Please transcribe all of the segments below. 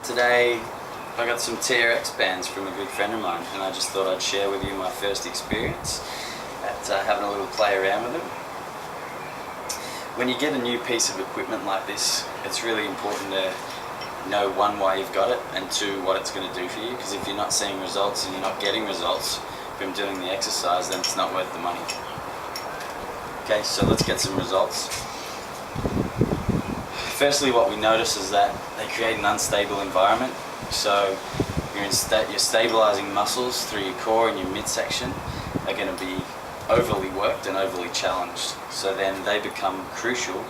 Today I got some TRX bands from a good friend of mine, and I just thought I'd share with you my first experience at having a little play around with them. When you get a new piece of equipment like this, it's really important to know, one, why you've got it, and two, what it's going to do for you, because if you're not seeing results and you're not getting results from doing the exercise, then it's not worth the money. Okay, so let's get some results. Firstly, what we notice is that they create an unstable environment. So you're stabilizing muscles through your core and your midsection are going to be overly worked and overly challenged. So then they become crucial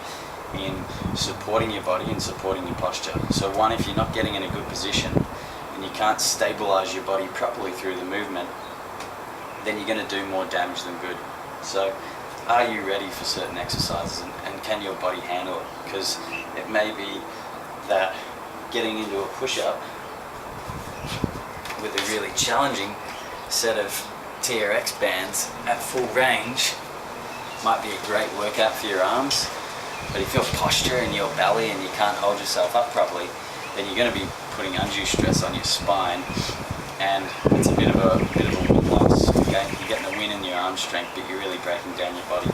in supporting your body and supporting your posture. So one, if you're not getting in a good position and you can't stabilize your body properly through the movement, then you're going to do more damage than good. So are you ready for certain exercises, and can your body handle it? Because it may be that getting into a push-up with a really challenging set of TRX bands at full range might be a great workout for your arms, but if your posture and your belly and you can't hold yourself up properly, then you're going to be putting undue stress on your spine, and it's a bit of a win loss. Okay, you're getting a win in your arm strength, but you're really breaking down your body.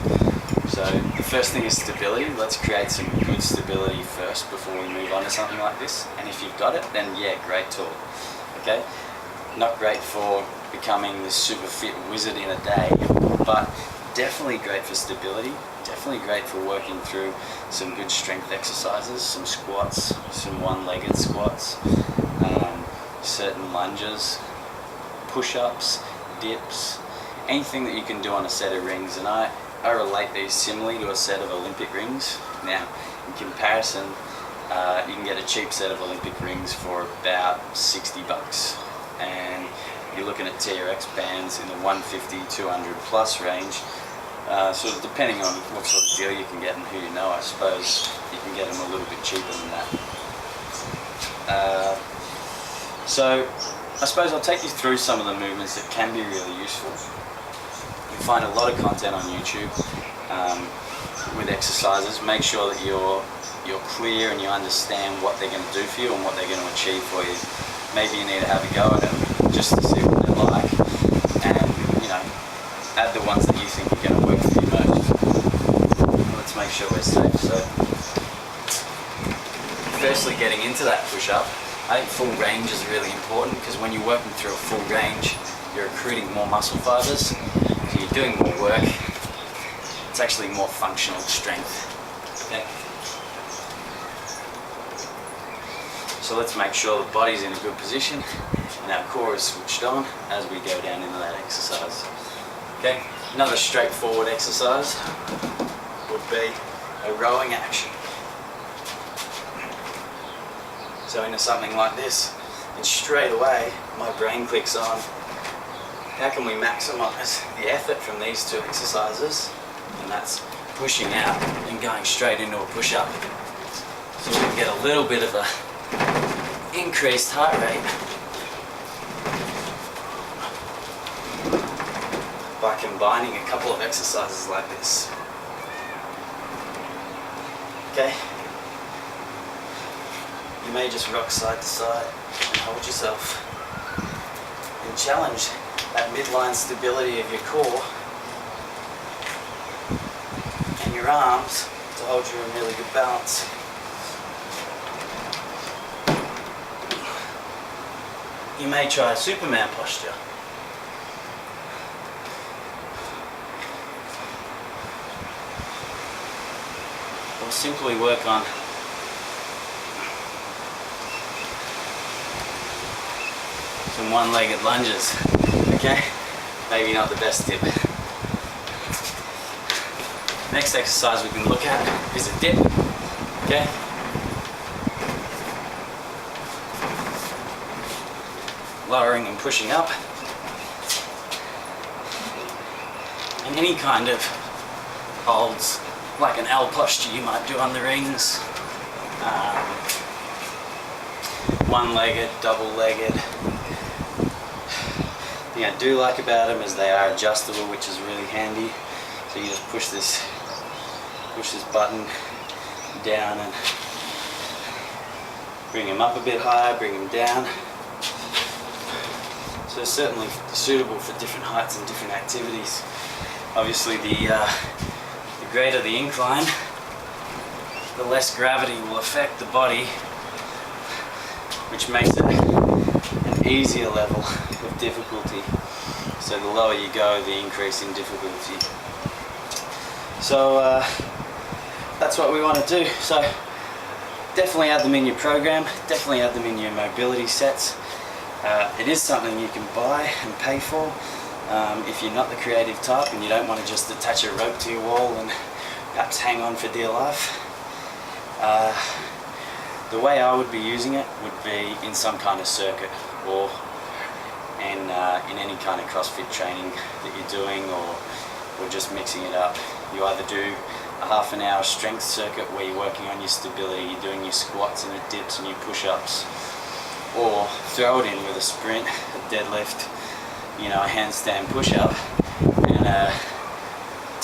So the first thing is stability. Let's create some good stability first before we move on to something like this. And if you've got it, then yeah, great tool. Okay, not great for becoming this super fit wizard in a day, but definitely great for stability. Definitely great for working through some good strength exercises, some squats, some one-legged squats, certain lunges, push-ups, dips, anything that you can do on a set of rings. And I relate these similarly to a set of Olympic rings. Now, in comparison, you can get a cheap set of Olympic rings for about $60, and you're looking at TRX bands in the 150, 200 plus range. Sort of depending on what sort of deal you can get and who you know, I suppose you can get them a little bit cheaper than that. So I suppose I'll take you through some of the movements that can be really useful. You find a lot of content on YouTube with exercises. Make sure that you're clear and you understand what they're going to do for you and what they're going to achieve for you. Maybe you need to have a go at them just to see what they're like, and add the ones that you think are going to work for you most. Let's make sure we're safe. So firstly, getting into that push-up, I think full range is really important, because when you're working through a full range, you're recruiting more muscle fibers, so you're doing more work. It's actually more functional strength. Okay. So let's make sure the body's in a good position and our core is switched on as we go down into that exercise. Okay, another straightforward exercise would be a rowing action. So into something like this, and straight away my brain clicks on, how can we maximize the effort from these two exercises? And that's pushing out and going straight into a push-up. So we can get a little bit of a increased heart rate by combining a couple of exercises like this. Okay? You may just rock side to side and hold yourself and challenge that midline stability of your core and your arms to hold you in really good balance. You may try a Superman posture. Or simply work on some one-legged lunges. Okay? Maybe not the best tip. Next exercise we can look at is a dip. Okay? Lowering and pushing up. And any kind of holds, like an L posture you might do on the rings. One-legged, double-legged. The thing I do like about them is they are adjustable, which is really handy. So you just push this button down and Bring them up a bit higher, bring them down. So certainly suitable for different heights and different activities. Obviously the greater the incline, the less gravity will affect the body, which makes it an easier level of difficulty. So the lower you go, the increase in difficulty. So that's what we want to do. So definitely add them in your program, definitely add them in your mobility sets. It is something you can buy and pay for if you're not the creative type and you don't want to just attach a rope to your wall and perhaps hang on for dear life. The way I would be using it would be in some kind of circuit, or in any kind of CrossFit training that you're doing, or just mixing it up. You either do a half an hour strength circuit where you're working on your stability, you're doing your squats and your dips and your push-ups, or throw it in with a sprint, a deadlift, you know, a handstand push-up and a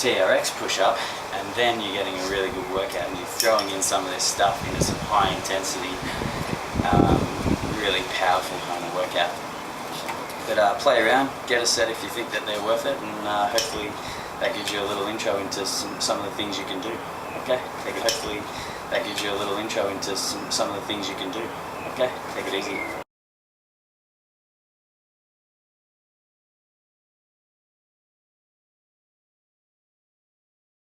TRX push-up, and then you're getting a really good workout and you're throwing in some of this stuff into some high intensity, really powerful kind of workout. But play around, get a set if you think that they're worth it, and hopefully that gives you a little intro into some of the things you can do. Okay? Hopefully that gives you a little intro into some of the things you can do. Okay? Take it easy.